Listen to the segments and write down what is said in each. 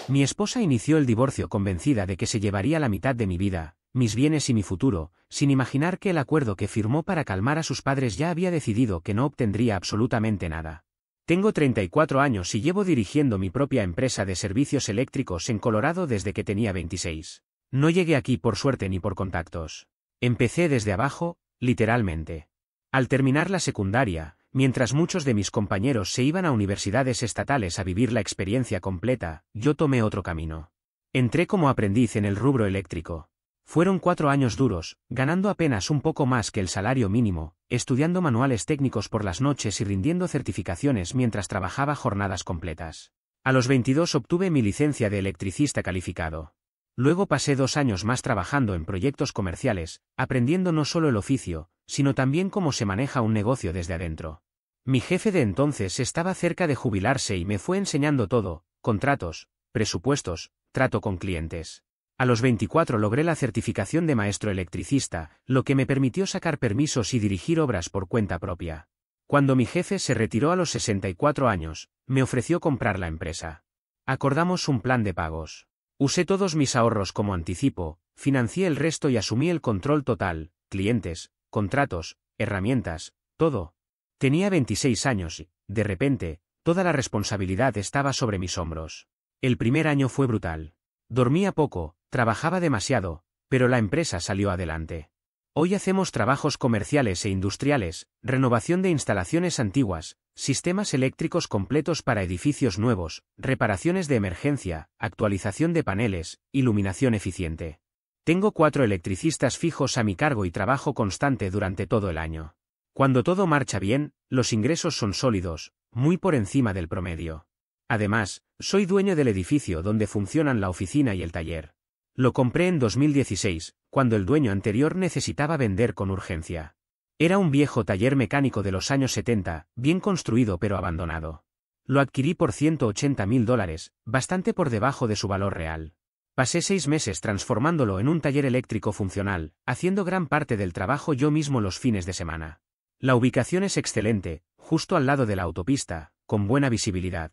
Mi esposa inició el divorcio convencida de que se llevaría la mitad de mi vida, mis bienes y mi futuro, sin imaginar que el acuerdo que firmó para calmar a sus padres ya había decidido que no obtendría absolutamente nada. Tengo 34 años y llevo dirigiendo mi propia empresa de servicios eléctricos en Colorado desde que tenía 26. No llegué aquí por suerte ni por contactos. Empecé desde abajo, literalmente. Al terminar la secundaria, mientras muchos de mis compañeros se iban a universidades estatales a vivir la experiencia completa, yo tomé otro camino. Entré como aprendiz en el rubro eléctrico. Fueron 4 años duros, ganando apenas un poco más que el salario mínimo, estudiando manuales técnicos por las noches y rindiendo certificaciones mientras trabajaba jornadas completas. A los 22 obtuve mi licencia de electricista calificado. Luego pasé 2 años más trabajando en proyectos comerciales, aprendiendo no solo el oficio, sino también cómo se maneja un negocio desde adentro. Mi jefe de entonces estaba cerca de jubilarse y me fue enseñando todo: contratos, presupuestos, trato con clientes. A los 24 logré la certificación de maestro electricista, lo que me permitió sacar permisos y dirigir obras por cuenta propia. Cuando mi jefe se retiró a los 64 años, me ofreció comprar la empresa. Acordamos un plan de pagos. Usé todos mis ahorros como anticipo, financié el resto y asumí el control total: clientes, contratos, herramientas, todo. Tenía 26 años y, de repente, toda la responsabilidad estaba sobre mis hombros. El primer año fue brutal. Dormía poco, trabajaba demasiado, pero la empresa salió adelante. Hoy hacemos trabajos comerciales e industriales, renovación de instalaciones antiguas, sistemas eléctricos completos para edificios nuevos, reparaciones de emergencia, actualización de paneles, iluminación eficiente. Tengo 4 electricistas fijos a mi cargo y trabajo constante durante todo el año. Cuando todo marcha bien, los ingresos son sólidos, muy por encima del promedio. Además, soy dueño del edificio donde funcionan la oficina y el taller. Lo compré en 2016, cuando el dueño anterior necesitaba vender con urgencia. Era un viejo taller mecánico de los años 70, bien construido pero abandonado. Lo adquirí por $180.000, bastante por debajo de su valor real. Pasé 6 meses transformándolo en un taller eléctrico funcional, haciendo gran parte del trabajo yo mismo los fines de semana. La ubicación es excelente, justo al lado de la autopista, con buena visibilidad.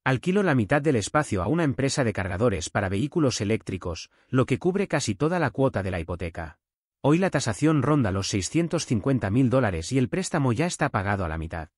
Alquilo la mitad del espacio a una empresa de cargadores para vehículos eléctricos, lo que cubre casi toda la cuota de la hipoteca. Hoy la tasación ronda los $650.000 y el préstamo ya está pagado a la mitad.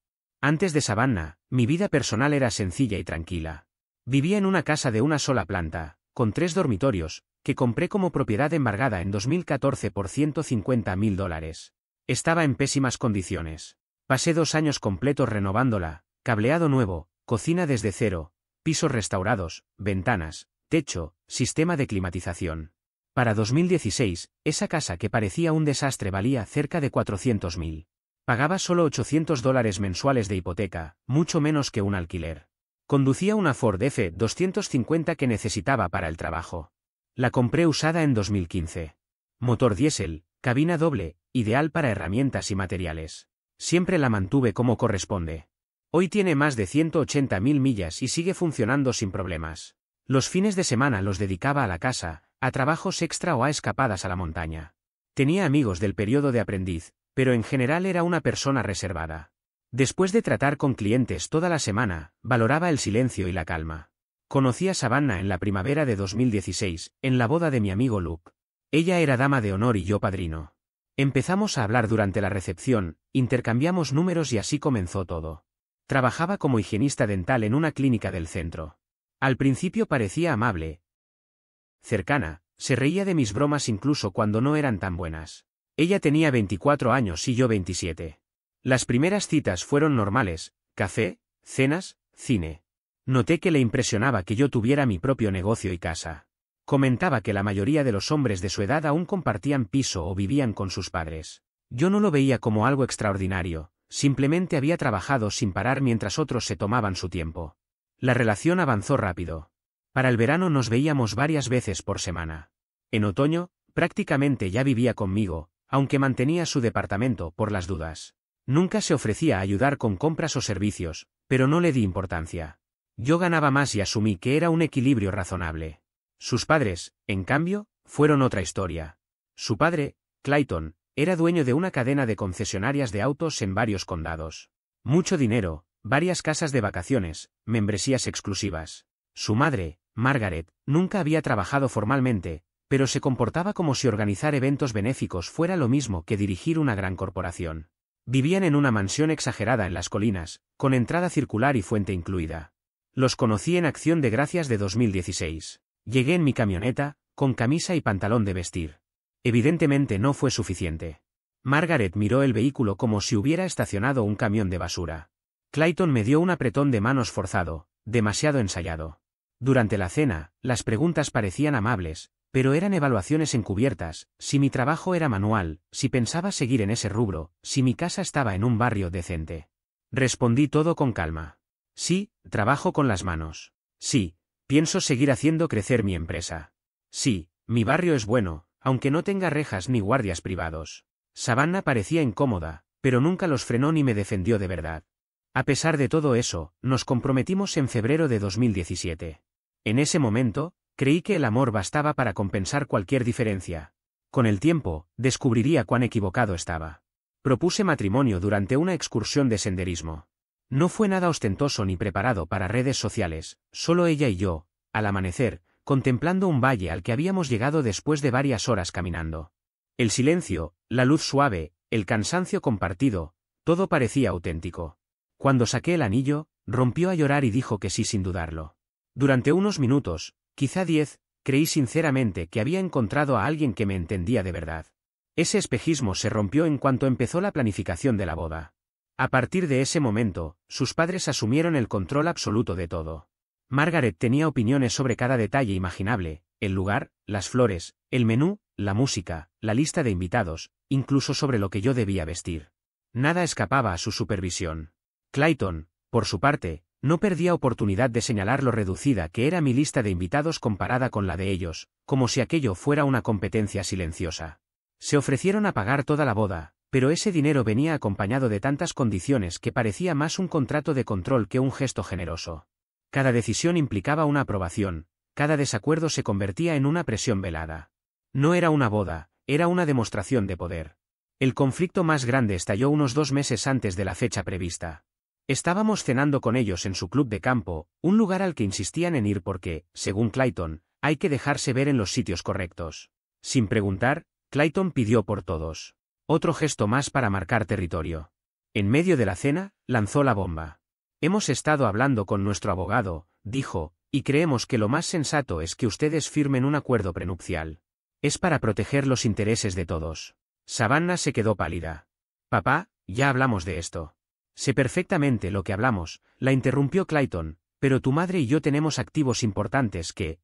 Antes de Savannah, mi vida personal era sencilla y tranquila. Vivía en una casa de una sola planta, con 3 dormitorios, que compré como propiedad embargada en 2014 por $150.000. Estaba en pésimas condiciones. Pasé 2 años completos renovándola: cableado nuevo, cocina desde cero, pisos restaurados, ventanas, techo, sistema de climatización. Para 2016, esa casa que parecía un desastre valía cerca de $400.000. Pagaba solo $800 mensuales de hipoteca, mucho menos que un alquiler. Conducía una Ford F-250 que necesitaba para el trabajo. La compré usada en 2015. Motor diésel, cabina doble, ideal para herramientas y materiales. Siempre la mantuve como corresponde. Hoy tiene más de 180.000 millas y sigue funcionando sin problemas. Los fines de semana los dedicaba a la casa, a trabajos extra o a escapadas a la montaña. Tenía amigos del periodo de aprendiz, pero en general era una persona reservada. Después de tratar con clientes toda la semana, valoraba el silencio y la calma. Conocí a Savannah en la primavera de 2016, en la boda de mi amigo Luke. Ella era dama de honor y yo padrino. Empezamos a hablar durante la recepción, intercambiamos números y así comenzó todo. Trabajaba como higienista dental en una clínica del centro. Al principio parecía amable, cercana, se reía de mis bromas incluso cuando no eran tan buenas. Ella tenía 24 años y yo 27. Las primeras citas fueron normales: café, cenas, cine. Noté que le impresionaba que yo tuviera mi propio negocio y casa. Comentaba que la mayoría de los hombres de su edad aún compartían piso o vivían con sus padres. Yo no lo veía como algo extraordinario. Simplemente había trabajado sin parar mientras otros se tomaban su tiempo. La relación avanzó rápido. Para el verano nos veíamos varias veces por semana. En otoño, prácticamente ya vivía conmigo, aunque mantenía su departamento por las dudas. Nunca se ofrecía a ayudar con compras o servicios, pero no le di importancia. Yo ganaba más y asumí que era un equilibrio razonable. Sus padres, en cambio, fueron otra historia. Su padre, Clayton, era dueño de una cadena de concesionarias de autos en varios condados. Mucho dinero, varias casas de vacaciones, membresías exclusivas. Su madre, Margaret nunca había trabajado formalmente, pero se comportaba como si organizar eventos benéficos fuera lo mismo que dirigir una gran corporación. Vivían en una mansión exagerada en las colinas, con entrada circular y fuente incluida. Los conocí en Acción de Gracias de 2016. Llegué en mi camioneta, con camisa y pantalón de vestir. Evidentemente no fue suficiente. Margaret miró el vehículo como si hubiera estacionado un camión de basura. Clayton me dio un apretón de manos forzado, demasiado ensayado. Durante la cena, las preguntas parecían amables, pero eran evaluaciones encubiertas: si mi trabajo era manual, si pensaba seguir en ese rubro, si mi casa estaba en un barrio decente. Respondí todo con calma. Sí, trabajo con las manos. Sí, pienso seguir haciendo crecer mi empresa. Sí, mi barrio es bueno, aunque no tenga rejas ni guardias privados. Savannah parecía incómoda, pero nunca los frenó ni me defendió de verdad. A pesar de todo eso, nos comprometimos en febrero de 2017. En ese momento, creí que el amor bastaba para compensar cualquier diferencia. Con el tiempo, descubriría cuán equivocado estaba. Propuse matrimonio durante una excursión de senderismo. No fue nada ostentoso ni preparado para redes sociales, solo ella y yo, al amanecer, contemplando un valle al que habíamos llegado después de varias horas caminando. El silencio, la luz suave, el cansancio compartido, todo parecía auténtico. Cuando saqué el anillo, rompió a llorar y dijo que sí sin dudarlo. Durante unos minutos, quizá 10, creí sinceramente que había encontrado a alguien que me entendía de verdad. Ese espejismo se rompió en cuanto empezó la planificación de la boda. A partir de ese momento, sus padres asumieron el control absoluto de todo. Margaret tenía opiniones sobre cada detalle imaginable: el lugar, las flores, el menú, la música, la lista de invitados, incluso sobre lo que yo debía vestir. Nada escapaba a su supervisión. Clayton, por su parte, no perdía oportunidad de señalar lo reducida que era mi lista de invitados comparada con la de ellos, como si aquello fuera una competencia silenciosa. Se ofrecieron a pagar toda la boda, pero ese dinero venía acompañado de tantas condiciones que parecía más un contrato de control que un gesto generoso. Cada decisión implicaba una aprobación, cada desacuerdo se convertía en una presión velada. No era una boda, era una demostración de poder. El conflicto más grande estalló unos 2 meses antes de la fecha prevista. Estábamos cenando con ellos en su club de campo, un lugar al que insistían en ir porque, según Clayton, hay que dejarse ver en los sitios correctos. Sin preguntar, Clayton pidió por todos. Otro gesto más para marcar territorio. En medio de la cena, lanzó la bomba. Hemos estado hablando con nuestro abogado, dijo, y creemos que lo más sensato es que ustedes firmen un acuerdo prenupcial. Es para proteger los intereses de todos. Savannah se quedó pálida. Papá, ya hablamos de esto. Sé perfectamente lo que hablamos, la interrumpió Clayton, pero tu madre y yo tenemos activos importantes que,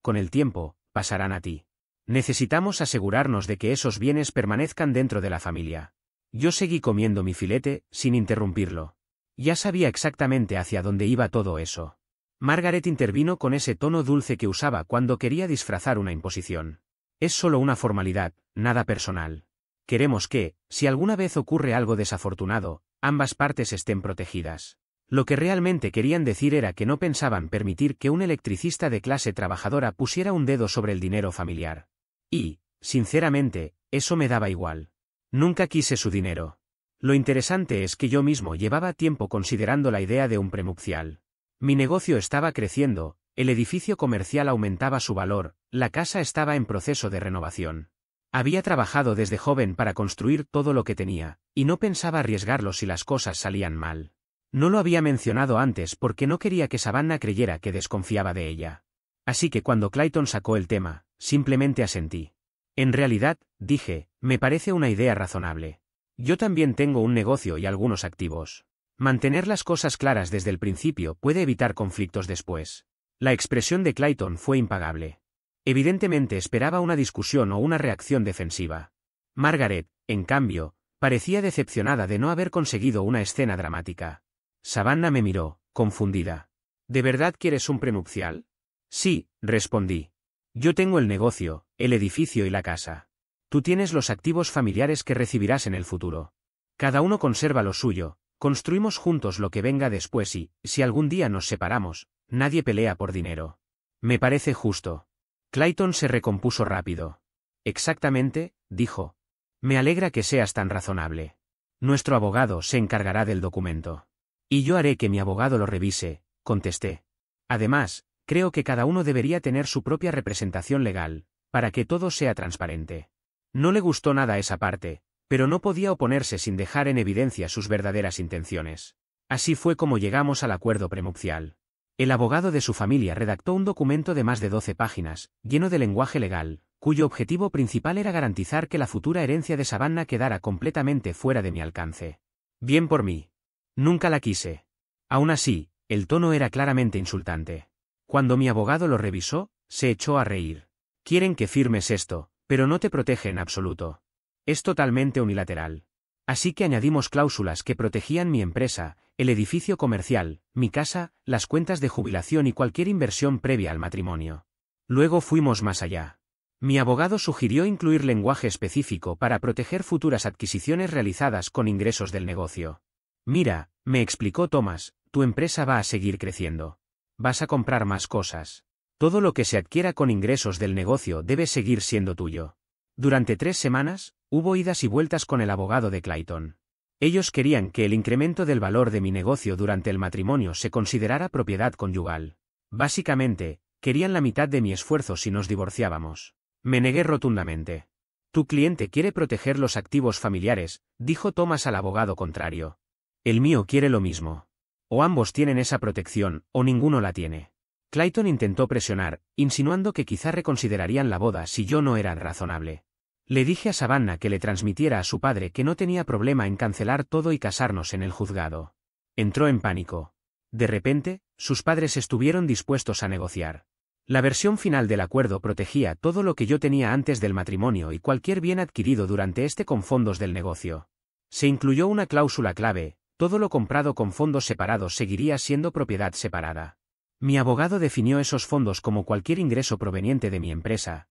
con el tiempo, pasarán a ti. Necesitamos asegurarnos de que esos bienes permanezcan dentro de la familia. Yo seguí comiendo mi filete, sin interrumpirlo. Ya sabía exactamente hacia dónde iba todo eso. Margaret intervino con ese tono dulce que usaba cuando quería disfrazar una imposición. Es solo una formalidad, nada personal. Queremos que, si alguna vez ocurre algo desafortunado, ambas partes estén protegidas. Lo que realmente querían decir era que no pensaban permitir que un electricista de clase trabajadora pusiera un dedo sobre el dinero familiar. Y, sinceramente, eso me daba igual. Nunca quise su dinero. Lo interesante es que yo mismo llevaba tiempo considerando la idea de un prenupcial. Mi negocio estaba creciendo, el edificio comercial aumentaba su valor, la casa estaba en proceso de renovación. Había trabajado desde joven para construir todo lo que tenía, y no pensaba arriesgarlo si las cosas salían mal. No lo había mencionado antes porque no quería que Savannah creyera que desconfiaba de ella. Así que cuando Clayton sacó el tema, simplemente asentí. En realidad, dije, me parece una idea razonable. Yo también tengo un negocio y algunos activos. Mantener las cosas claras desde el principio puede evitar conflictos después. La expresión de Clayton fue impagable. Evidentemente esperaba una discusión o una reacción defensiva. Margaret, en cambio, parecía decepcionada de no haber conseguido una escena dramática. Savannah me miró, confundida. ¿De verdad quieres un prenupcial? Sí, respondí. Yo tengo el negocio, el edificio y la casa. Tú tienes los activos familiares que recibirás en el futuro. Cada uno conserva lo suyo, construimos juntos lo que venga después y, si algún día nos separamos, nadie pelea por dinero. Me parece justo. Clayton se recompuso rápido. Exactamente, dijo. Me alegra que seas tan razonable. Nuestro abogado se encargará del documento. Y yo haré que mi abogado lo revise, contesté. Además, Creo que cada uno debería tener su propia representación legal, para que todo sea transparente. No le gustó nada esa parte, pero no podía oponerse sin dejar en evidencia sus verdaderas intenciones. Así fue como llegamos al acuerdo prenupcial. El abogado de su familia redactó un documento de más de 12 páginas, lleno de lenguaje legal, cuyo objetivo principal era garantizar que la futura herencia de Savannah quedara completamente fuera de mi alcance. Bien por mí. Nunca la quise. Aún así, el tono era claramente insultante. Cuando mi abogado lo revisó, se echó a reír. Quieren que firmes esto, pero no te protege en absoluto. Es totalmente unilateral. Así que añadimos cláusulas que protegían mi empresa, el edificio comercial, mi casa, las cuentas de jubilación y cualquier inversión previa al matrimonio. Luego fuimos más allá. Mi abogado sugirió incluir lenguaje específico para proteger futuras adquisiciones realizadas con ingresos del negocio. Mira, me explicó Thomas, tu empresa va a seguir creciendo. Vas a comprar más cosas. Todo lo que se adquiera con ingresos del negocio debe seguir siendo tuyo. Durante 3 semanas, hubo idas y vueltas con el abogado de Clayton. Ellos querían que el incremento del valor de mi negocio durante el matrimonio se considerara propiedad conyugal. Básicamente, querían la mitad de mi esfuerzo si nos divorciábamos. Me negué rotundamente. Tu cliente quiere proteger los activos familiares, dijo Thomas al abogado contrario. El mío quiere lo mismo. O ambos tienen esa protección, o ninguno la tiene. Clayton intentó presionar, insinuando que quizá reconsiderarían la boda si yo no era razonable. Le dije a Savannah que le transmitiera a su padre que no tenía problema en cancelar todo y casarnos en el juzgado. Entró en pánico. De repente, sus padres estuvieron dispuestos a negociar. La versión final del acuerdo protegía todo lo que yo tenía antes del matrimonio y cualquier bien adquirido durante este con fondos del negocio. Se incluyó una cláusula clave: todo lo comprado con fondos separados seguiría siendo propiedad separada. Mi abogado definió esos fondos como cualquier ingreso proveniente de mi empresa,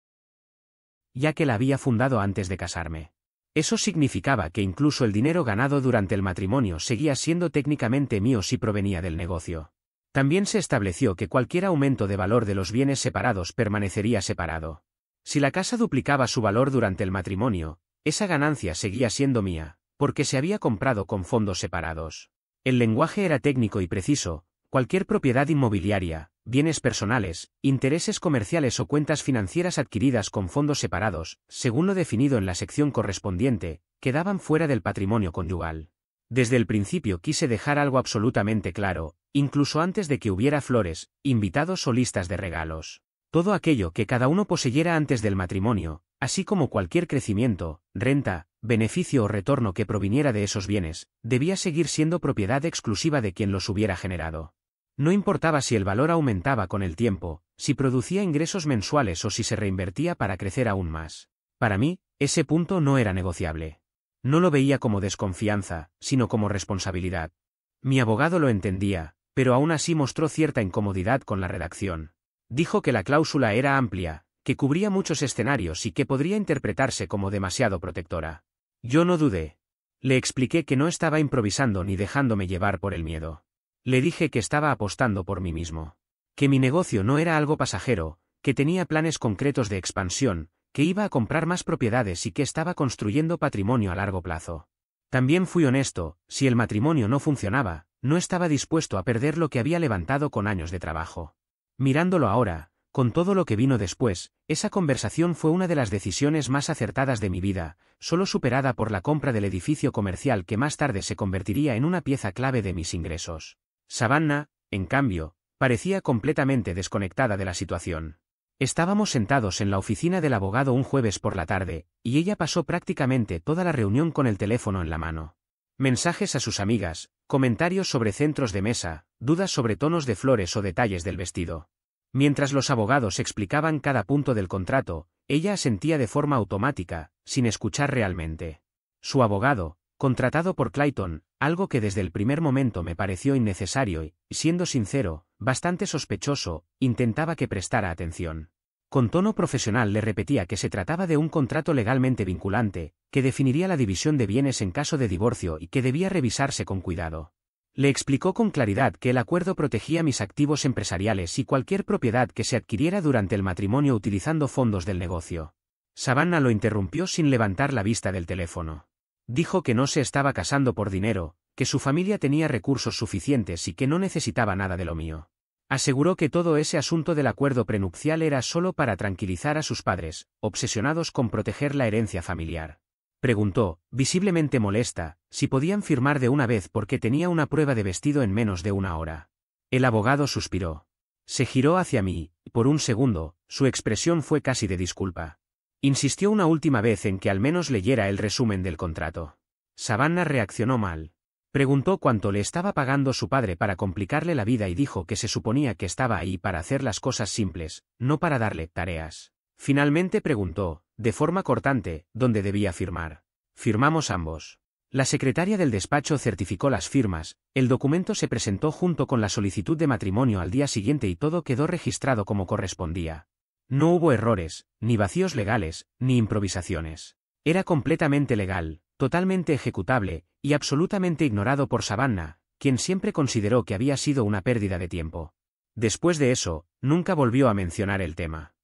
ya que la había fundado antes de casarme. Eso significaba que incluso el dinero ganado durante el matrimonio seguía siendo técnicamente mío si provenía del negocio. También se estableció que cualquier aumento de valor de los bienes separados permanecería separado. Si la casa duplicaba su valor durante el matrimonio, esa ganancia seguía siendo mía, porque se había comprado con fondos separados. El lenguaje era técnico y preciso: cualquier propiedad inmobiliaria, bienes personales, intereses comerciales o cuentas financieras adquiridas con fondos separados, según lo definido en la sección correspondiente, quedaban fuera del patrimonio conyugal. Desde el principio quise dejar algo absolutamente claro, incluso antes de que hubiera flores, invitados o listas de regalos. Todo aquello que cada uno poseyera antes del matrimonio, así como cualquier crecimiento, renta, beneficio o retorno que proviniera de esos bienes, debía seguir siendo propiedad exclusiva de quien los hubiera generado. No importaba si el valor aumentaba con el tiempo, si producía ingresos mensuales o si se reinvertía para crecer aún más. Para mí, ese punto no era negociable. No lo veía como desconfianza, sino como responsabilidad. Mi abogado lo entendía, pero aún así mostró cierta incomodidad con la redacción. Dijo que la cláusula era amplia, que cubría muchos escenarios y que podría interpretarse como demasiado protectora. Yo no dudé. Le expliqué que no estaba improvisando ni dejándome llevar por el miedo. Le dije que estaba apostando por mí mismo. Que mi negocio no era algo pasajero, que tenía planes concretos de expansión, que iba a comprar más propiedades y que estaba construyendo patrimonio a largo plazo. También fui honesto: si el matrimonio no funcionaba, no estaba dispuesto a perder lo que había levantado con años de trabajo. Mirándolo ahora, con todo lo que vino después, esa conversación fue una de las decisiones más acertadas de mi vida, solo superada por la compra del edificio comercial que más tarde se convertiría en una pieza clave de mis ingresos. Savannah, en cambio, parecía completamente desconectada de la situación. Estábamos sentados en la oficina del abogado un jueves por la tarde, y ella pasó prácticamente toda la reunión con el teléfono en la mano. Mensajes a sus amigas, comentarios sobre centros de mesa, dudas sobre tonos de flores o detalles del vestido. Mientras los abogados explicaban cada punto del contrato, ella asentía de forma automática, sin escuchar realmente. Su abogado, contratado por Clayton, algo que desde el primer momento me pareció innecesario y, siendo sincero, bastante sospechoso, intentaba que prestara atención. Con tono profesional le repetía que se trataba de un contrato legalmente vinculante, que definiría la división de bienes en caso de divorcio y que debía revisarse con cuidado. Le explicó con claridad que el acuerdo protegía mis activos empresariales y cualquier propiedad que se adquiriera durante el matrimonio utilizando fondos del negocio. Savannah lo interrumpió sin levantar la vista del teléfono. Dijo que no se estaba casando por dinero, que su familia tenía recursos suficientes y que no necesitaba nada de lo mío. Aseguró que todo ese asunto del acuerdo prenupcial era solo para tranquilizar a sus padres, obsesionados con proteger la herencia familiar. Preguntó, visiblemente molesta, si podían firmar de una vez porque tenía una prueba de vestido en menos de una hora. El abogado suspiró. Se giró hacia mí, y por un segundo, su expresión fue casi de disculpa. Insistió una última vez en que al menos leyera el resumen del contrato. Savannah reaccionó mal. Preguntó cuánto le estaba pagando su padre para complicarle la vida y dijo que se suponía que estaba ahí para hacer las cosas simples, no para darle tareas. Finalmente preguntó, de forma cortante, dónde debía firmar. Firmamos ambos. La secretaria del despacho certificó las firmas, el documento se presentó junto con la solicitud de matrimonio al día siguiente y todo quedó registrado como correspondía. No hubo errores, ni vacíos legales, ni improvisaciones. Era completamente legal, totalmente ejecutable, y absolutamente ignorado por Savannah, quien siempre consideró que había sido una pérdida de tiempo. Después de eso, nunca volvió a mencionar el tema.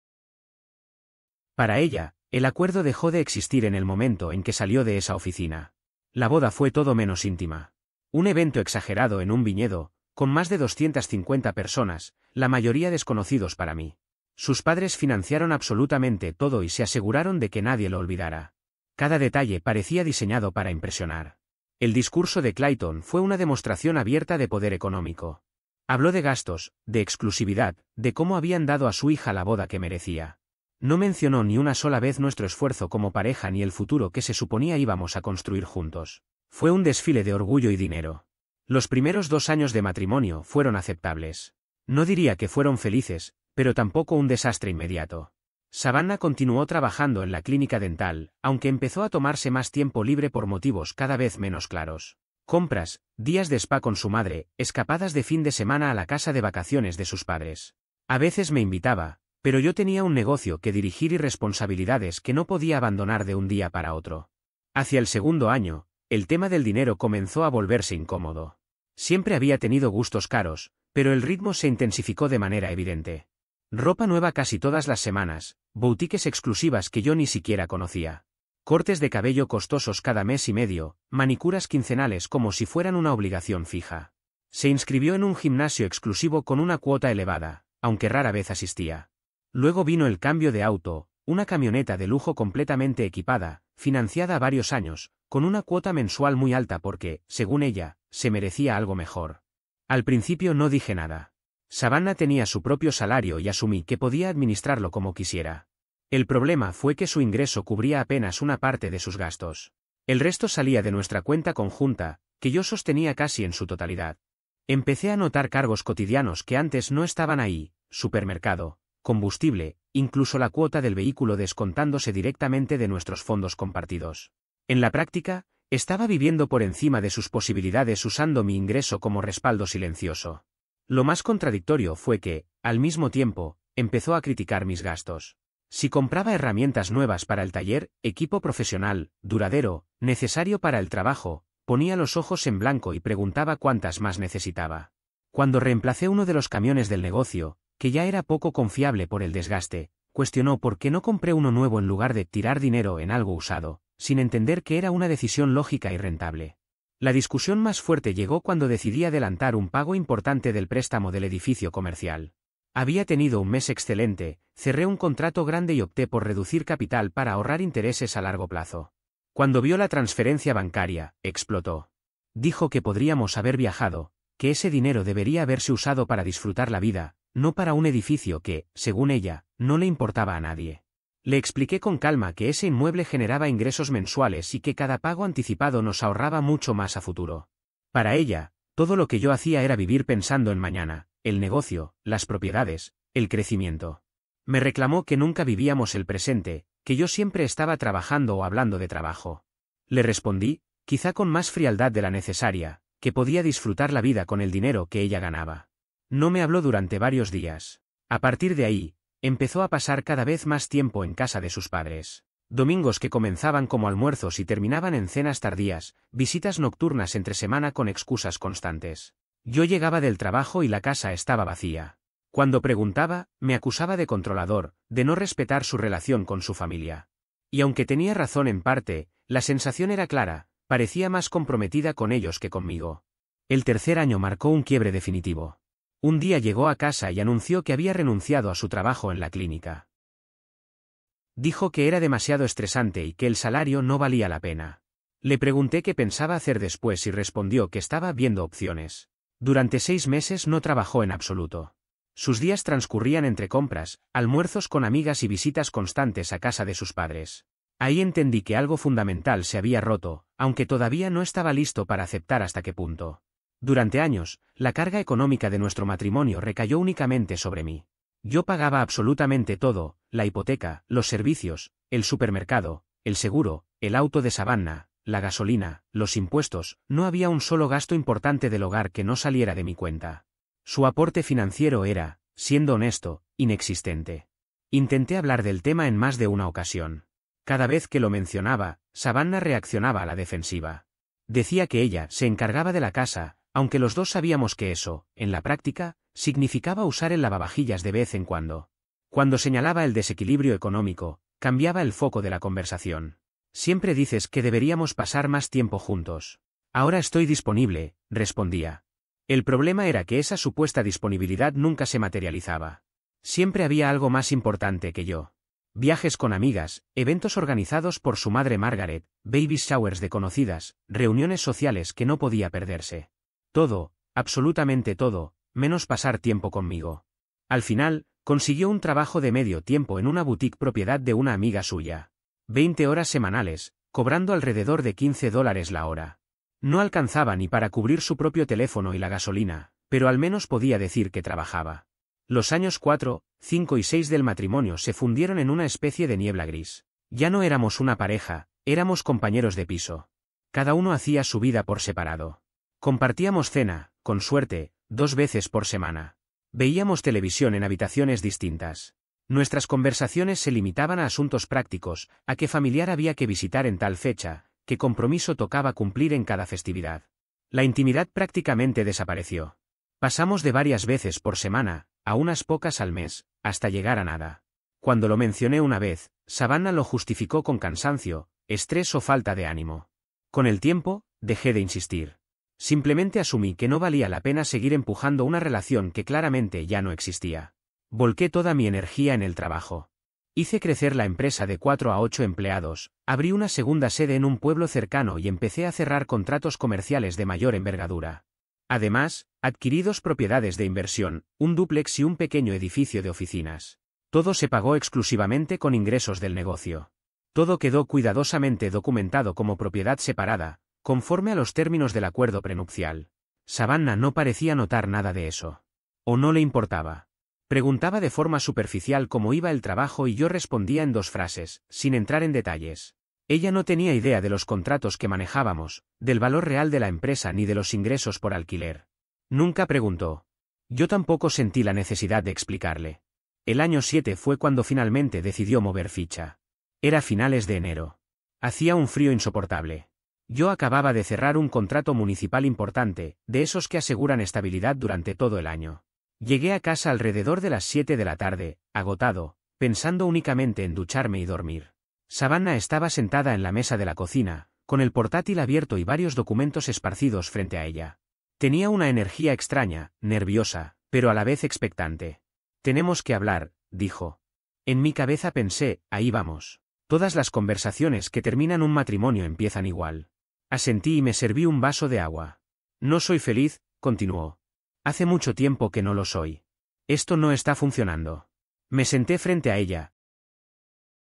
Para ella, el acuerdo dejó de existir en el momento en que salió de esa oficina. La boda fue todo menos íntima. Un evento exagerado en un viñedo, con más de 250 personas, la mayoría desconocidos para mí. Sus padres financiaron absolutamente todo y se aseguraron de que nadie lo olvidara. Cada detalle parecía diseñado para impresionar. El discurso de Clayton fue una demostración abierta de poder económico. Habló de gastos, de exclusividad, de cómo habían dado a su hija la boda que merecía. No mencionó ni una sola vez nuestro esfuerzo como pareja ni el futuro que se suponía íbamos a construir juntos. Fue un desfile de orgullo y dinero. Los primeros 2 años de matrimonio fueron aceptables. No diría que fueron felices, pero tampoco un desastre inmediato. Savannah continuó trabajando en la clínica dental, aunque empezó a tomarse más tiempo libre por motivos cada vez menos claros. Compras, días de spa con su madre, escapadas de fin de semana a la casa de vacaciones de sus padres. A veces me invitaba, pero yo tenía un negocio que dirigir y responsabilidades que no podía abandonar de un día para otro. Hacia el segundo año, el tema del dinero comenzó a volverse incómodo. Siempre había tenido gustos caros, pero el ritmo se intensificó de manera evidente. Ropa nueva casi todas las semanas, boutiques exclusivas que yo ni siquiera conocía. Cortes de cabello costosos cada mes y medio, manicuras quincenales como si fueran una obligación fija. Se inscribió en un gimnasio exclusivo con una cuota elevada, aunque rara vez asistía. Luego vino el cambio de auto, una camioneta de lujo completamente equipada, financiada a varios años, con una cuota mensual muy alta porque, según ella, se merecía algo mejor. Al principio no dije nada. Savannah tenía su propio salario y asumí que podía administrarlo como quisiera. El problema fue que su ingreso cubría apenas una parte de sus gastos. El resto salía de nuestra cuenta conjunta, que yo sostenía casi en su totalidad. Empecé a notar cargos cotidianos que antes no estaban ahí, supermercado, combustible, incluso la cuota del vehículo descontándose directamente de nuestros fondos compartidos. En la práctica, estaba viviendo por encima de sus posibilidades usando mi ingreso como respaldo silencioso. Lo más contradictorio fue que, al mismo tiempo, empezó a criticar mis gastos. Si compraba herramientas nuevas para el taller, equipo profesional, duradero, necesario para el trabajo, ponía los ojos en blanco y preguntaba cuántas más necesitaba. Cuando reemplacé uno de los camiones del negocio, que ya era poco confiable por el desgaste, cuestionó por qué no compré uno nuevo en lugar de tirar dinero en algo usado, sin entender que era una decisión lógica y rentable. La discusión más fuerte llegó cuando decidí adelantar un pago importante del préstamo del edificio comercial. Había tenido un mes excelente, cerré un contrato grande y opté por reducir capital para ahorrar intereses a largo plazo. Cuando vio la transferencia bancaria, explotó. Dijo que podríamos haber viajado, que ese dinero debería haberse usado para disfrutar la vida, no para un edificio que, según ella, no le importaba a nadie. Le expliqué con calma que ese inmueble generaba ingresos mensuales y que cada pago anticipado nos ahorraba mucho más a futuro. Para ella, todo lo que yo hacía era vivir pensando en mañana, el negocio, las propiedades, el crecimiento. Me reclamó que nunca vivíamos el presente, que yo siempre estaba trabajando o hablando de trabajo. Le respondí, quizá con más frialdad de la necesaria, que podía disfrutar la vida con el dinero que ella ganaba. No me habló durante varios días. A partir de ahí, empezó a pasar cada vez más tiempo en casa de sus padres. Domingos que comenzaban como almuerzos y terminaban en cenas tardías, visitas nocturnas entre semana con excusas constantes. Yo llegaba del trabajo y la casa estaba vacía. Cuando preguntaba, me acusaba de controlador, de no respetar su relación con su familia. Y aunque tenía razón en parte, la sensación era clara, parecía más comprometida con ellos que conmigo. El tercer año marcó un quiebre definitivo. Un día llegó a casa y anunció que había renunciado a su trabajo en la clínica. Dijo que era demasiado estresante y que el salario no valía la pena. Le pregunté qué pensaba hacer después y respondió que estaba viendo opciones. Durante 6 meses no trabajó en absoluto. Sus días transcurrían entre compras, almuerzos con amigas y visitas constantes a casa de sus padres. Ahí entendí que algo fundamental se había roto, aunque todavía no estaba listo para aceptar hasta qué punto. Durante años, la carga económica de nuestro matrimonio recayó únicamente sobre mí. Yo pagaba absolutamente todo: la hipoteca, los servicios, el supermercado, el seguro, el auto de Savannah, la gasolina, los impuestos. No había un solo gasto importante del hogar que no saliera de mi cuenta. Su aporte financiero era, siendo honesto, inexistente. Intenté hablar del tema en más de una ocasión. Cada vez que lo mencionaba, Savannah reaccionaba a la defensiva. Decía que ella se encargaba de la casa, aunque los dos sabíamos que eso, en la práctica, significaba usar el lavavajillas de vez en cuando. Cuando señalaba el desequilibrio económico, cambiaba el foco de la conversación. Siempre dices que deberíamos pasar más tiempo juntos. Ahora estoy disponible, respondía. El problema era que esa supuesta disponibilidad nunca se materializaba. Siempre había algo más importante que yo. Viajes con amigas, eventos organizados por su madre Margaret, baby showers de conocidas, reuniones sociales que no podía perderse. Todo, absolutamente todo, menos pasar tiempo conmigo. Al final, consiguió un trabajo de medio tiempo en una boutique propiedad de una amiga suya. 20 horas semanales, cobrando alrededor de $15 la hora. No alcanzaba ni para cubrir su propio teléfono y la gasolina, pero al menos podía decir que trabajaba. Los años 4, 5 y 6 del matrimonio se fundieron en una especie de niebla gris. Ya no éramos una pareja, éramos compañeros de piso. Cada uno hacía su vida por separado. Compartíamos cena, con suerte, 2 veces por semana. Veíamos televisión en habitaciones distintas. Nuestras conversaciones se limitaban a asuntos prácticos: a qué familiar había que visitar en tal fecha, qué compromiso tocaba cumplir en cada festividad. La intimidad prácticamente desapareció. Pasamos de varias veces por semana, a unas pocas al mes, hasta llegar a nada. Cuando lo mencioné una vez, Savannah lo justificó con cansancio, estrés o falta de ánimo. Con el tiempo, dejé de insistir. Simplemente asumí que no valía la pena seguir empujando una relación que claramente ya no existía. Volqué toda mi energía en el trabajo. Hice crecer la empresa de 4 a 8 empleados, abrí una segunda sede en un pueblo cercano y empecé a cerrar contratos comerciales de mayor envergadura. Además, adquirí 2 propiedades de inversión, un dúplex y un pequeño edificio de oficinas. Todo se pagó exclusivamente con ingresos del negocio. Todo quedó cuidadosamente documentado como propiedad separada, conforme a los términos del acuerdo prenupcial. Savannah no parecía notar nada de eso. ¿O no le importaba? Preguntaba de forma superficial cómo iba el trabajo y yo respondía en 2 frases, sin entrar en detalles. Ella no tenía idea de los contratos que manejábamos, del valor real de la empresa ni de los ingresos por alquiler. Nunca preguntó. Yo tampoco sentí la necesidad de explicarle. El año 7 fue cuando finalmente decidió mover ficha. Era finales de enero. Hacía un frío insoportable. Yo acababa de cerrar un contrato municipal importante, de esos que aseguran estabilidad durante todo el año. Llegué a casa alrededor de las 7 de la tarde, agotado, pensando únicamente en ducharme y dormir. Savannah estaba sentada en la mesa de la cocina, con el portátil abierto y varios documentos esparcidos frente a ella. Tenía una energía extraña, nerviosa, pero a la vez expectante. «Tenemos que hablar», dijo. En mi cabeza pensé, ahí vamos. Todas las conversaciones que terminan un matrimonio empiezan igual. Asentí y me serví un vaso de agua. «No soy feliz», continuó. «Hace mucho tiempo que no lo soy. Esto no está funcionando». Me senté frente a ella,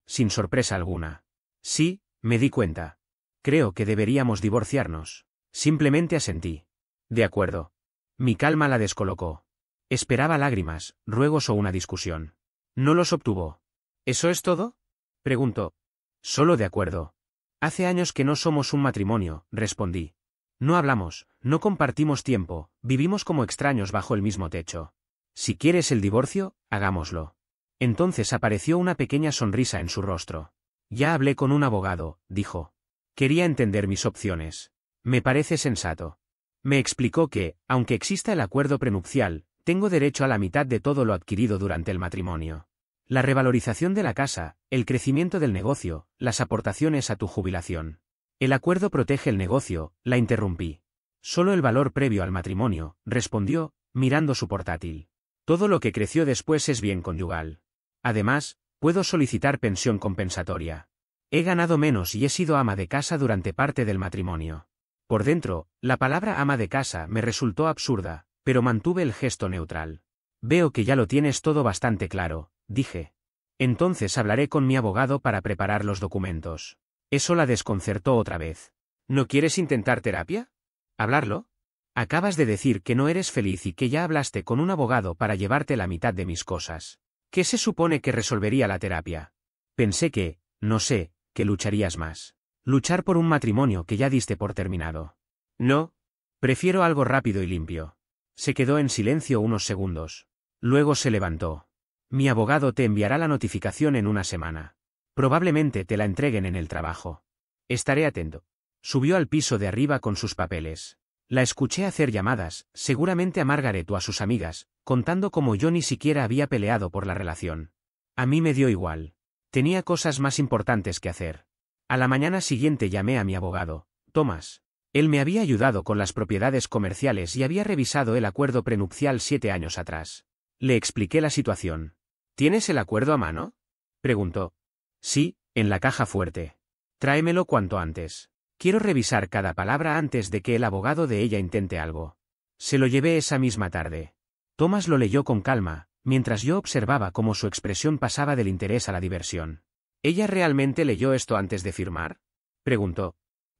sin sorpresa alguna. «Sí», me di cuenta. «Creo que deberíamos divorciarnos». Simplemente asentí. «De acuerdo». Mi calma la descolocó. Esperaba lágrimas, ruegos o una discusión. No los obtuvo. «¿Eso es todo?», preguntó. «Solo de acuerdo». «Hace años que no somos un matrimonio», respondí. «No hablamos, no compartimos tiempo, vivimos como extraños bajo el mismo techo. Si quieres el divorcio, hagámoslo». Entonces apareció una pequeña sonrisa en su rostro. «Ya hablé con un abogado», dijo. «Quería entender mis opciones. Me parece sensato». Me explicó que, aunque exista el acuerdo prenupcial, tengo derecho a la mitad de todo lo adquirido durante el matrimonio. La revalorización de la casa, el crecimiento del negocio, las aportaciones a tu jubilación. El acuerdo protege el negocio, la interrumpí. Solo el valor previo al matrimonio, respondió, mirando su portátil. Todo lo que creció después es bien conyugal. Además, puedo solicitar pensión compensatoria. He ganado menos y he sido ama de casa durante parte del matrimonio. Por dentro, la palabra ama de casa me resultó absurda, pero mantuve el gesto neutral. Veo que ya lo tienes todo bastante claro, dije. Entonces hablaré con mi abogado para preparar los documentos. Eso la desconcertó otra vez. ¿No quieres intentar terapia? ¿Hablarlo? Acabas de decir que no eres feliz y que ya hablaste con un abogado para llevarte la mitad de mis cosas. ¿Qué se supone que resolvería la terapia? Pensé que, no sé, que lucharías más. Luchar por un matrimonio que ya diste por terminado. No. Prefiero algo rápido y limpio. Se quedó en silencio unos segundos. Luego se levantó. Mi abogado te enviará la notificación en una semana. Probablemente te la entreguen en el trabajo. Estaré atento. Subió al piso de arriba con sus papeles. La escuché hacer llamadas, seguramente a Margaret o a sus amigas, contando cómo yo ni siquiera había peleado por la relación. A mí me dio igual. Tenía cosas más importantes que hacer. A la mañana siguiente llamé a mi abogado, Thomas. Él me había ayudado con las propiedades comerciales y había revisado el acuerdo prenupcial 7 años atrás. Le expliqué la situación. ¿Tienes el acuerdo a mano? Preguntó. Sí, en la caja fuerte. Tráemelo cuanto antes. Quiero revisar cada palabra antes de que el abogado de ella intente algo. Se lo llevé esa misma tarde. Thomas lo leyó con calma, mientras yo observaba cómo su expresión pasaba del interés a la diversión. ¿Ella realmente leyó esto antes de firmar? Preguntó.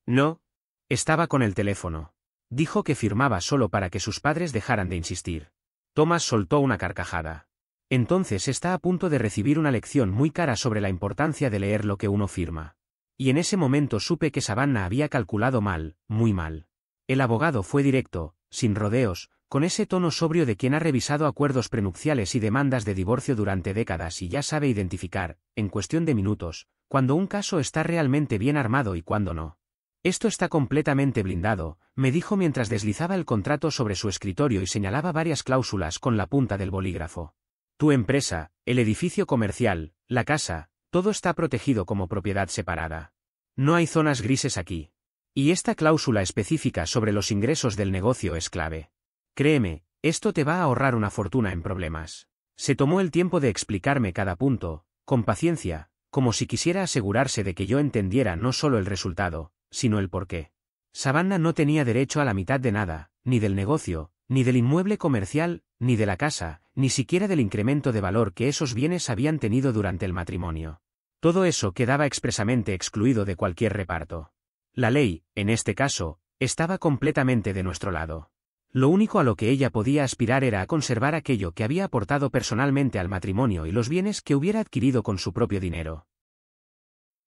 No. Estaba con el teléfono. Dijo que firmaba solo para que sus padres dejaran de insistir. Thomas soltó una carcajada. Entonces está a punto de recibir una lección muy cara sobre la importancia de leer lo que uno firma. Y en ese momento supe que Savannah había calculado mal, muy mal. El abogado fue directo, sin rodeos, con ese tono sobrio de quien ha revisado acuerdos prenupciales y demandas de divorcio durante décadas y ya sabe identificar, en cuestión de minutos, cuando un caso está realmente bien armado y cuando no. Esto está completamente blindado, me dijo mientras deslizaba el contrato sobre su escritorio y señalaba varias cláusulas con la punta del bolígrafo. Tu empresa, el edificio comercial, la casa, todo está protegido como propiedad separada. No hay zonas grises aquí. Y esta cláusula específica sobre los ingresos del negocio es clave. Créeme, esto te va a ahorrar una fortuna en problemas. Se tomó el tiempo de explicarme cada punto, con paciencia, como si quisiera asegurarse de que yo entendiera no solo el resultado, sino el porqué. Savannah no tenía derecho a la mitad de nada, ni del negocio, ni del inmueble comercial, ni de la casa, ni siquiera del incremento de valor que esos bienes habían tenido durante el matrimonio. Todo eso quedaba expresamente excluido de cualquier reparto. La ley, en este caso, estaba completamente de nuestro lado. Lo único a lo que ella podía aspirar era a conservar aquello que había aportado personalmente al matrimonio y los bienes que hubiera adquirido con su propio dinero.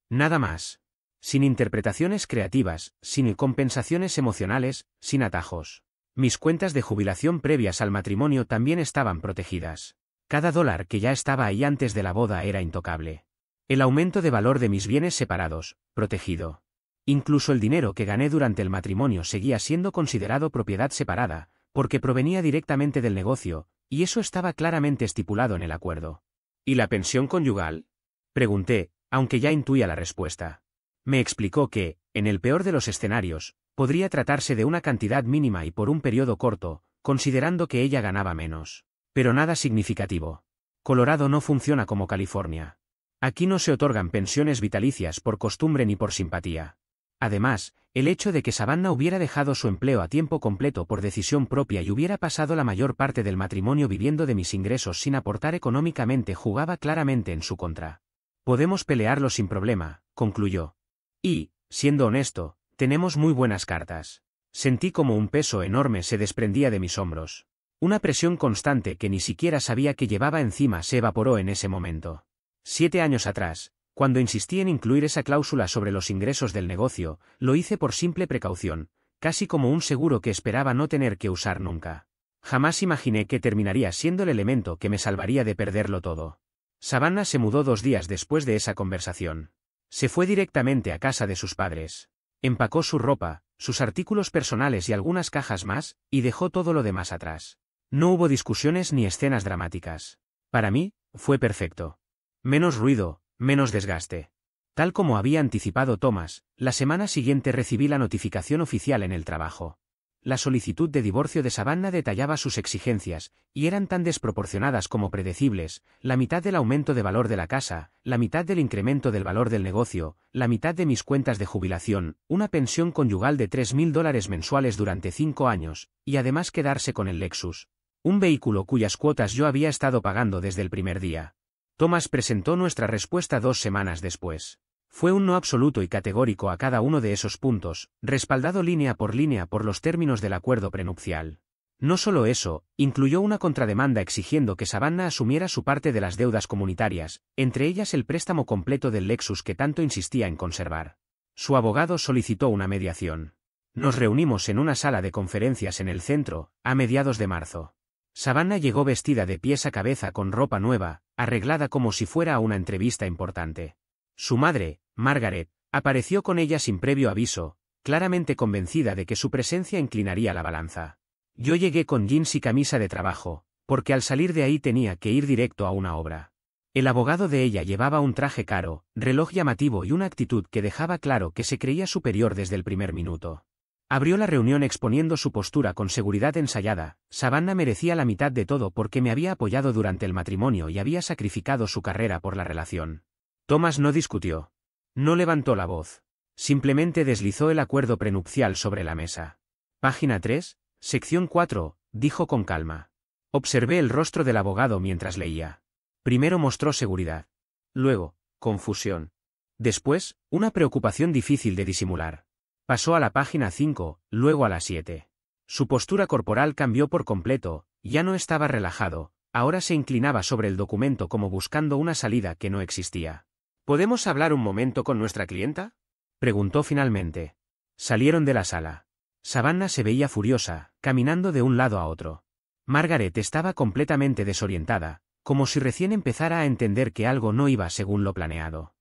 Nada más. Sin interpretaciones creativas, sin compensaciones emocionales, sin atajos. Mis cuentas de jubilación previas al matrimonio también estaban protegidas. Cada dólar que ya estaba ahí antes de la boda era intocable. El aumento de valor de mis bienes separados, protegido. Incluso el dinero que gané durante el matrimonio seguía siendo considerado propiedad separada, porque provenía directamente del negocio, y eso estaba claramente estipulado en el acuerdo. ¿Y la pensión conyugal? Pregunté, aunque ya intuía la respuesta. Me explicó que, en el peor de los escenarios, podría tratarse de una cantidad mínima y por un periodo corto, considerando que ella ganaba menos. Pero nada significativo. Colorado no funciona como California. Aquí no se otorgan pensiones vitalicias por costumbre ni por simpatía. Además, el hecho de que Savannah hubiera dejado su empleo a tiempo completo por decisión propia y hubiera pasado la mayor parte del matrimonio viviendo de mis ingresos sin aportar económicamente jugaba claramente en su contra. Podemos pelearlo sin problema, concluyó. Y, siendo honesto, tenemos muy buenas cartas. Sentí como un peso enorme se desprendía de mis hombros. Una presión constante que ni siquiera sabía que llevaba encima se evaporó en ese momento. 7 años atrás, cuando insistí en incluir esa cláusula sobre los ingresos del negocio, lo hice por simple precaución, casi como un seguro que esperaba no tener que usar nunca. Jamás imaginé que terminaría siendo el elemento que me salvaría de perderlo todo. Savannah se mudó 2 días después de esa conversación. Se fue directamente a casa de sus padres. Empacó su ropa, sus artículos personales y algunas cajas más, y dejó todo lo demás atrás. No hubo discusiones ni escenas dramáticas. Para mí, fue perfecto. Menos ruido, menos desgaste. Tal como había anticipado Thomas, la semana siguiente recibí la notificación oficial en el trabajo. la solicitud de divorcio de Savannah detallaba sus exigencias, y eran tan desproporcionadas como predecibles: la mitad del aumento de valor de la casa, la mitad del incremento del valor del negocio, la mitad de mis cuentas de jubilación, una pensión conyugal de $3.000 mensuales durante 5 años, y además quedarse con el Lexus, un vehículo cuyas cuotas yo había estado pagando desde el primer día. Thomas presentó nuestra respuesta 2 semanas después. Fue un no absoluto y categórico a cada uno de esos puntos, respaldado línea por los términos del acuerdo prenupcial. No solo eso, incluyó una contrademanda exigiendo que Savannah asumiera su parte de las deudas comunitarias, entre ellas el préstamo completo del Lexus que tanto insistía en conservar. Su abogado solicitó una mediación. Nos reunimos en una sala de conferencias en el centro, a mediados de marzo. Savannah llegó vestida de pies a cabeza con ropa nueva, arreglada como si fuera a una entrevista importante. Su madre, Margaret, apareció con ella sin previo aviso, claramente convencida de que su presencia inclinaría la balanza. Yo llegué con jeans y camisa de trabajo, porque al salir de ahí tenía que ir directo a una obra. El abogado de ella llevaba un traje caro, reloj llamativo y una actitud que dejaba claro que se creía superior desde el primer minuto. Abrió la reunión exponiendo su postura con seguridad ensayada: Savannah merecía la mitad de todo porque me había apoyado durante el matrimonio y había sacrificado su carrera por la relación. Thomas no discutió. No levantó la voz. Simplemente deslizó el acuerdo prenupcial sobre la mesa. Página 3, sección 4, dijo con calma. Observé el rostro del abogado mientras leía. Primero mostró seguridad. Luego, confusión. Después, una preocupación difícil de disimular. Pasó a la página 5, luego a la 7. Su postura corporal cambió por completo, ya no estaba relajado, ahora se inclinaba sobre el documento como buscando una salida que no existía. ¿Podemos hablar un momento con nuestra clienta?, preguntó finalmente. Salieron de la sala. Savannah se veía furiosa, caminando de un lado a otro. Margaret estaba completamente desorientada, como si recién empezara a entender que algo no iba según lo planeado.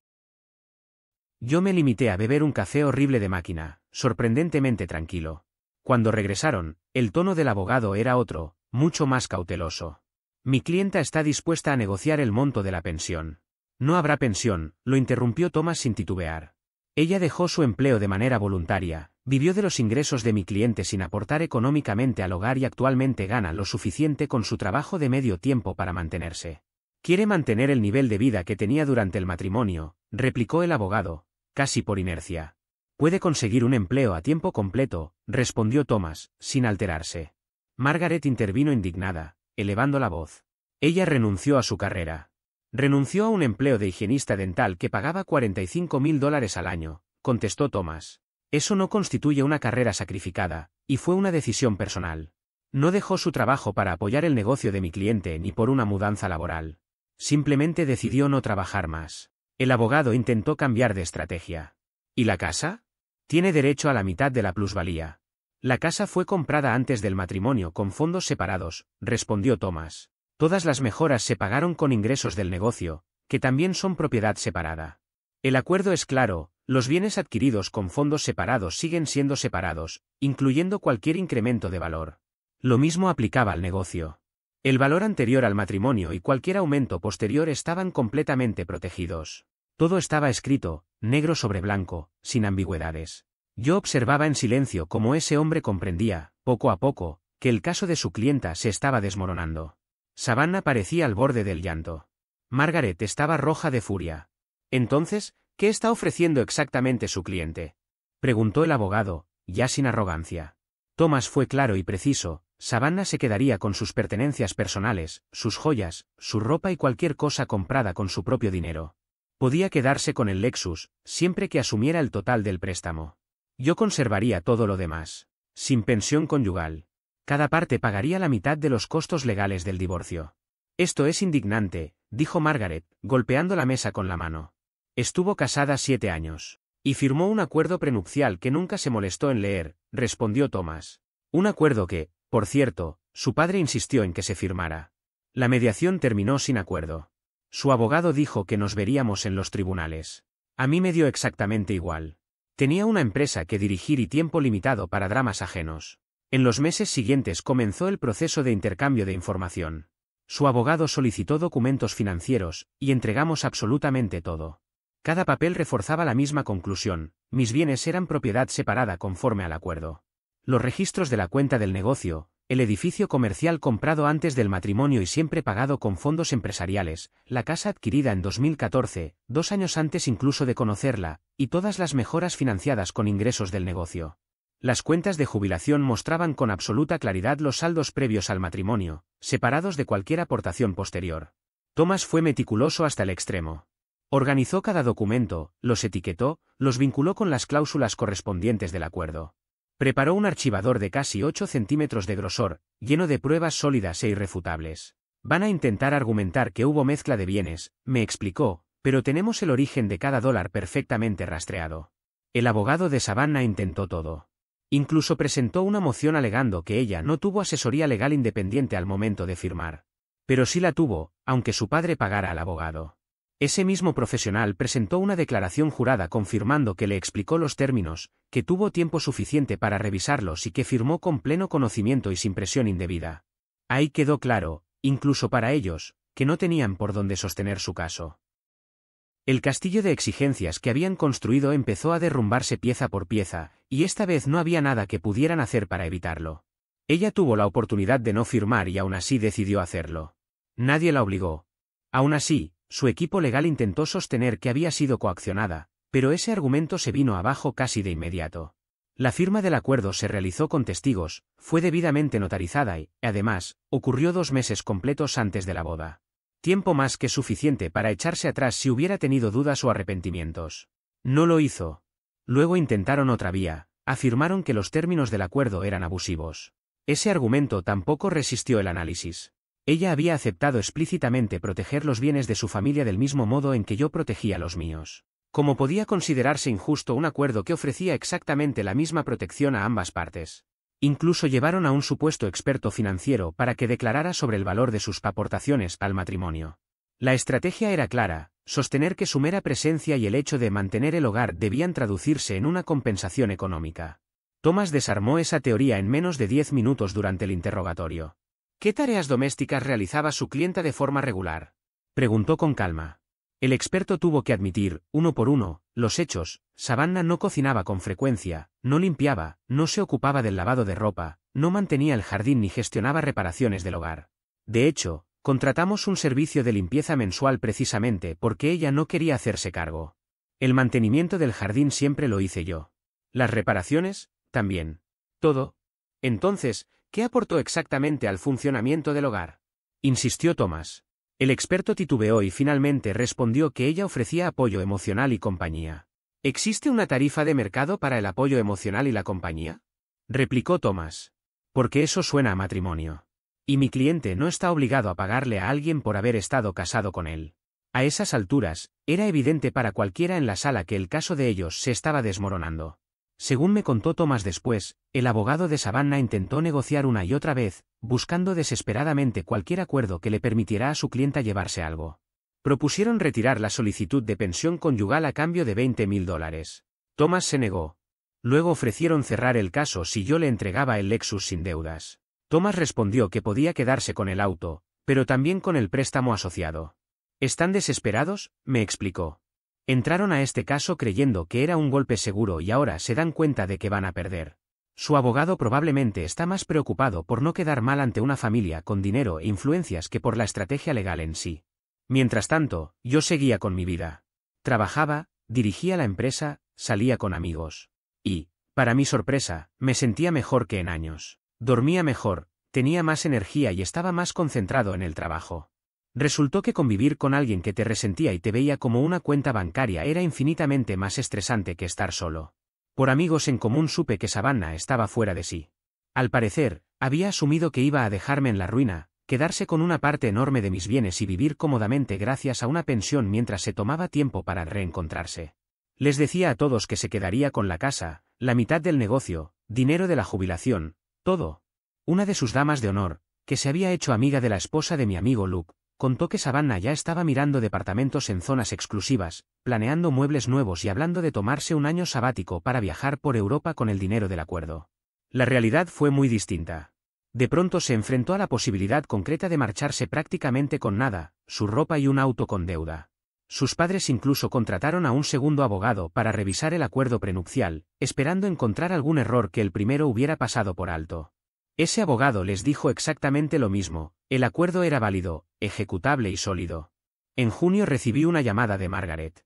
Yo me limité a beber un café horrible de máquina, sorprendentemente tranquilo. Cuando regresaron, el tono del abogado era otro, mucho más cauteloso. Mi clienta está dispuesta a negociar el monto de la pensión. No habrá pensión, lo interrumpió Thomas sin titubear. Ella dejó su empleo de manera voluntaria, vivió de los ingresos de mi cliente sin aportar económicamente al hogar y actualmente gana lo suficiente con su trabajo de medio tiempo para mantenerse. Quiere mantener el nivel de vida que tenía durante el matrimonio, replicó el abogado, casi por inercia. Puede conseguir un empleo a tiempo completo, respondió Thomas, sin alterarse. Margaret intervino indignada, elevando la voz. Ella renunció a su carrera. Renunció a un empleo de higienista dental que pagaba $45.000 al año, contestó Thomas. Eso no constituye una carrera sacrificada, y fue una decisión personal. No dejó su trabajo para apoyar el negocio de mi cliente ni por una mudanza laboral. Simplemente decidió no trabajar más. El abogado intentó cambiar de estrategia. ¿Y la casa? Tiene derecho a la mitad de la plusvalía. La casa fue comprada antes del matrimonio con fondos separados, respondió Thomas. Todas las mejoras se pagaron con ingresos del negocio, que también son propiedad separada. El acuerdo es claro: los bienes adquiridos con fondos separados siguen siendo separados, incluyendo cualquier incremento de valor. Lo mismo aplicaba al negocio. El valor anterior al matrimonio y cualquier aumento posterior estaban completamente protegidos. Todo estaba escrito, negro sobre blanco, sin ambigüedades. Yo observaba en silencio cómo ese hombre comprendía, poco a poco, que el caso de su clienta se estaba desmoronando. Savannah parecía al borde del llanto. Margaret estaba roja de furia. Entonces, ¿qué está ofreciendo exactamente su cliente?, preguntó el abogado, ya sin arrogancia. Thomas fue claro y preciso: Savannah se quedaría con sus pertenencias personales, sus joyas, su ropa y cualquier cosa comprada con su propio dinero. Podía quedarse con el Lexus, siempre que asumiera el total del préstamo. Yo conservaría todo lo demás. Sin pensión conyugal. Cada parte pagaría la mitad de los costos legales del divorcio. Esto es indignante, dijo Margaret, golpeando la mesa con la mano. Estuvo casada 7 años. Y firmó un acuerdo prenupcial que nunca se molestó en leer, respondió Thomas. Un acuerdo que, por cierto, su padre insistió en que se firmara. La mediación terminó sin acuerdo. Su abogado dijo que nos veríamos en los tribunales. A mí me dio exactamente igual. Tenía una empresa que dirigir y tiempo limitado para dramas ajenos. En los meses siguientes comenzó el proceso de intercambio de información. Su abogado solicitó documentos financieros, y entregamos absolutamente todo. Cada papel reforzaba la misma conclusión: mis bienes eran propiedad separada conforme al acuerdo. Los registros de la cuenta del negocio, el edificio comercial comprado antes del matrimonio y siempre pagado con fondos empresariales, la casa adquirida en 2014, 2 años antes incluso de conocerla, y todas las mejoras financiadas con ingresos del negocio. Las cuentas de jubilación mostraban con absoluta claridad los saldos previos al matrimonio, separados de cualquier aportación posterior. Thomas fue meticuloso hasta el extremo. Organizó cada documento, los etiquetó, los vinculó con las cláusulas correspondientes del acuerdo. Preparó un archivador de casi 8 centímetros de grosor, lleno de pruebas sólidas e irrefutables. Van a intentar argumentar que hubo mezcla de bienes, me explicó, pero tenemos el origen de cada dólar perfectamente rastreado. El abogado de Savannah intentó todo. Incluso presentó una moción alegando que ella no tuvo asesoría legal independiente al momento de firmar. Pero sí la tuvo, aunque su padre pagara al abogado. Ese mismo profesional presentó una declaración jurada confirmando que le explicó los términos, que tuvo tiempo suficiente para revisarlos y que firmó con pleno conocimiento y sin presión indebida. Ahí quedó claro, incluso para ellos, que no tenían por dónde sostener su caso. El castillo de exigencias que habían construido empezó a derrumbarse pieza por pieza, y esta vez no había nada que pudieran hacer para evitarlo. Ella tuvo la oportunidad de no firmar y aún así decidió hacerlo. Nadie la obligó. Aún así, su equipo legal intentó sostener que había sido coaccionada, pero ese argumento se vino abajo casi de inmediato. La firma del acuerdo se realizó con testigos, fue debidamente notarizada y, además, ocurrió 2 meses completos antes de la boda. Tiempo más que suficiente para echarse atrás si hubiera tenido dudas o arrepentimientos. No lo hizo. Luego intentaron otra vía, afirmaron que los términos del acuerdo eran abusivos. Ese argumento tampoco resistió el análisis. Ella había aceptado explícitamente proteger los bienes de su familia del mismo modo en que yo protegía los míos. ¿Cómo podía considerarse injusto un acuerdo que ofrecía exactamente la misma protección a ambas partes? Incluso llevaron a un supuesto experto financiero para que declarara sobre el valor de sus aportaciones al matrimonio. La estrategia era clara, sostener que su mera presencia y el hecho de mantener el hogar debían traducirse en una compensación económica. Thomas desarmó esa teoría en menos de 10 minutos durante el interrogatorio. ¿Qué tareas domésticas realizaba su clienta de forma regular?, preguntó con calma. El experto tuvo que admitir, uno por uno, los hechos. Savannah no cocinaba con frecuencia, no limpiaba, no se ocupaba del lavado de ropa, no mantenía el jardín ni gestionaba reparaciones del hogar. De hecho, contratamos un servicio de limpieza mensual precisamente porque ella no quería hacerse cargo. El mantenimiento del jardín siempre lo hice yo. Las reparaciones, también. Todo. Entonces, ¿qué aportó exactamente al funcionamiento del hogar?, insistió Thomas. El experto titubeó y finalmente respondió que ella ofrecía apoyo emocional y compañía. ¿Existe una tarifa de mercado para el apoyo emocional y la compañía?, replicó Thomas. Porque eso suena a matrimonio. Y mi cliente no está obligado a pagarle a alguien por haber estado casado con él. A esas alturas, era evidente para cualquiera en la sala que el caso de ellos se estaba desmoronando. Según me contó Thomas después, el abogado de Savannah intentó negociar una y otra vez, buscando desesperadamente cualquier acuerdo que le permitiera a su clienta llevarse algo. Propusieron retirar la solicitud de pensión conyugal a cambio de $20.000. Thomas se negó. Luego ofrecieron cerrar el caso si yo le entregaba el Lexus sin deudas. Thomas respondió que podía quedarse con el auto, pero también con el préstamo asociado. ¿Están desesperados?, me explicó. Entraron a este caso creyendo que era un golpe seguro y ahora se dan cuenta de que van a perder. Su abogado probablemente está más preocupado por no quedar mal ante una familia con dinero e influencias que por la estrategia legal en sí. Mientras tanto, yo seguía con mi vida. Trabajaba, dirigía la empresa, salía con amigos. Y, para mi sorpresa, me sentía mejor que en años. Dormía mejor, tenía más energía y estaba más concentrado en el trabajo. Resultó que convivir con alguien que te resentía y te veía como una cuenta bancaria era infinitamente más estresante que estar solo. Por amigos en común supe que Savannah estaba fuera de sí. Al parecer, había asumido que iba a dejarme en la ruina, quedarse con una parte enorme de mis bienes y vivir cómodamente gracias a una pensión mientras se tomaba tiempo para reencontrarse. Les decía a todos que se quedaría con la casa, la mitad del negocio, dinero de la jubilación, todo. Una de sus damas de honor, que se había hecho amiga de la esposa de mi amigo Luke, contó que Savannah ya estaba mirando departamentos en zonas exclusivas, planeando muebles nuevos y hablando de tomarse un año sabático para viajar por Europa con el dinero del acuerdo. La realidad fue muy distinta. De pronto se enfrentó a la posibilidad concreta de marcharse prácticamente con nada, su ropa y un auto con deuda. Sus padres incluso contrataron a un segundo abogado para revisar el acuerdo prenupcial, esperando encontrar algún error que el primero hubiera pasado por alto. Ese abogado les dijo exactamente lo mismo: el acuerdo era válido, ejecutable y sólido. En junio recibí una llamada de Margaret.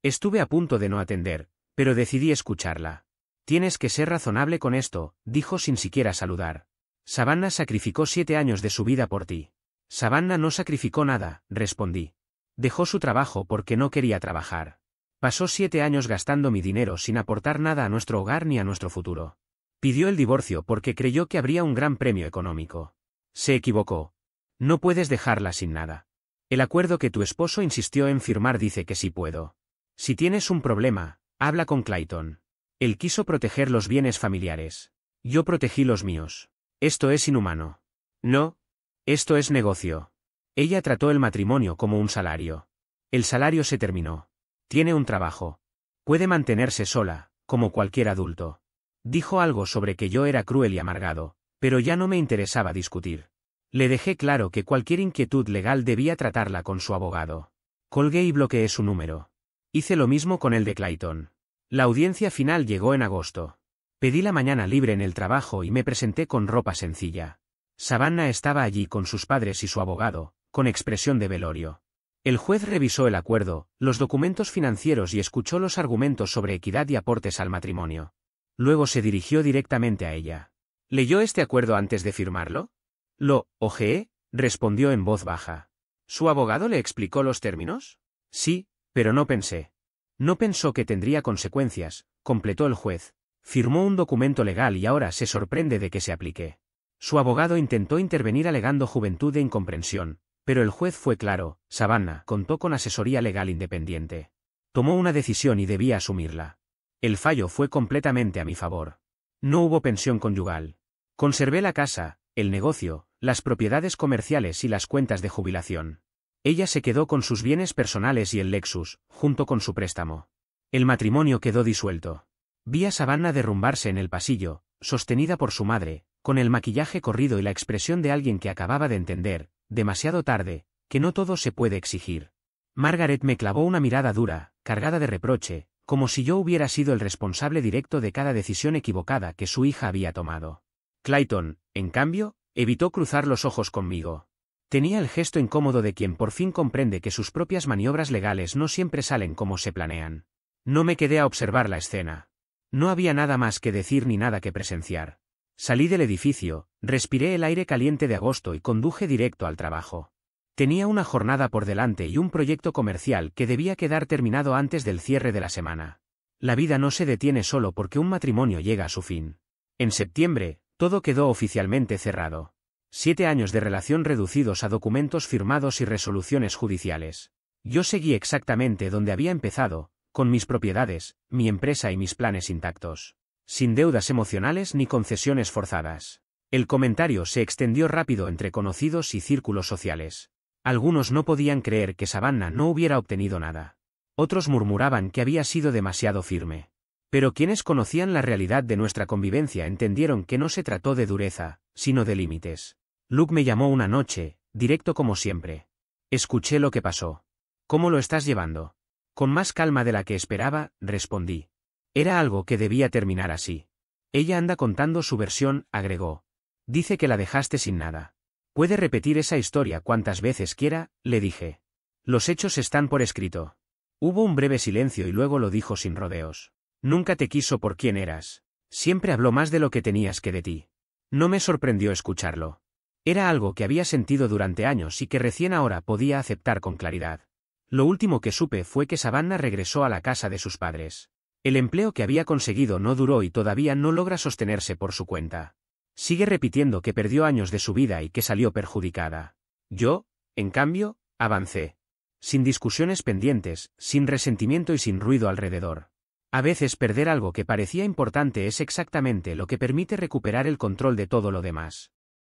Estuve a punto de no atender, pero decidí escucharla. Tienes que ser razonable con esto, dijo sin siquiera saludar. Savannah sacrificó 7 años de su vida por ti. Savannah no sacrificó nada, respondí. Dejó su trabajo porque no quería trabajar. Pasó 7 años gastando mi dinero sin aportar nada a nuestro hogar ni a nuestro futuro. Pidió el divorcio porque creyó que habría un gran premio económico. Se equivocó. No puedes dejarla sin nada. El acuerdo que tu esposo insistió en firmar dice que sí puedo. Si tienes un problema, habla con Clayton. Él quiso proteger los bienes familiares. Yo protegí los míos. Esto es inhumano. No. Esto es negocio. Ella trató el matrimonio como un salario. El salario se terminó. Tiene un trabajo. Puede mantenerse sola, como cualquier adulto. Dijo algo sobre que yo era cruel y amargado, pero ya no me interesaba discutir. Le dejé claro que cualquier inquietud legal debía tratarla con su abogado. Colgué y bloqueé su número. Hice lo mismo con el de Clayton. La audiencia final llegó en agosto. Pedí la mañana libre en el trabajo y me presenté con ropa sencilla. Savannah estaba allí con sus padres y su abogado, con expresión de velorio. El juez revisó el acuerdo, los documentos financieros y escuchó los argumentos sobre equidad y aportes al matrimonio. Luego se dirigió directamente a ella. ¿Leyó este acuerdo antes de firmarlo? Lo ojeé, respondió en voz baja. ¿Su abogado le explicó los términos? Sí, pero no pensé. No pensó que tendría consecuencias, completó el juez. Firmó un documento legal y ahora se sorprende de que se aplique. Su abogado intentó intervenir alegando juventud e incomprensión, pero el juez fue claro: Savannah contó con asesoría legal independiente. Tomó una decisión y debía asumirla. El fallo fue completamente a mi favor. No hubo pensión conyugal. Conservé la casa, el negocio, las propiedades comerciales y las cuentas de jubilación. Ella se quedó con sus bienes personales y el Lexus, junto con su préstamo. El matrimonio quedó disuelto. Vi a Savannah derrumbarse en el pasillo, sostenida por su madre, con el maquillaje corrido y la expresión de alguien que acababa de entender, demasiado tarde, que no todo se puede exigir. Margaret me clavó una mirada dura, cargada de reproche, como si yo hubiera sido el responsable directo de cada decisión equivocada que su hija había tomado. Clayton, en cambio, evitó cruzar los ojos conmigo. Tenía el gesto incómodo de quien por fin comprende que sus propias maniobras legales no siempre salen como se planean. No me quedé a observar la escena. No había nada más que decir ni nada que presenciar. Salí del edificio, respiré el aire caliente de agosto y conduje directo al trabajo. Tenía una jornada por delante y un proyecto comercial que debía quedar terminado antes del cierre de la semana. La vida no se detiene solo porque un matrimonio llega a su fin. En septiembre, todo quedó oficialmente cerrado. 7 años de relación reducidos a documentos firmados y resoluciones judiciales. Yo seguí exactamente donde había empezado, con mis propiedades, mi empresa y mis planes intactos. Sin deudas emocionales ni concesiones forzadas. El comentario se extendió rápido entre conocidos y círculos sociales. Algunos no podían creer que Savannah no hubiera obtenido nada. Otros murmuraban que había sido demasiado firme. Pero quienes conocían la realidad de nuestra convivencia entendieron que no se trató de dureza, sino de límites. Luke me llamó una noche, directo como siempre. Escuché lo que pasó. ¿Cómo lo estás llevando? Con más calma de la que esperaba, respondí. Era algo que debía terminar así. Ella anda contando su versión, agregó. Dice que la dejaste sin nada. Puede repetir esa historia cuantas veces quiera, le dije. Los hechos están por escrito. Hubo un breve silencio y luego lo dijo sin rodeos. Nunca te quiso por quien eras. Siempre habló más de lo que tenías que de ti. No me sorprendió escucharlo. Era algo que había sentido durante años y que recién ahora podía aceptar con claridad. Lo último que supe fue que Savannah regresó a la casa de sus padres. El empleo que había conseguido no duró y todavía no logra sostenerse por su cuenta. Sigue repitiendo que perdió años de su vida y que salió perjudicada. Yo, en cambio, avancé. Sin discusiones pendientes, sin resentimiento y sin ruido alrededor. A veces perder algo que parecía importante es exactamente lo que permite recuperar el control de todo lo demás.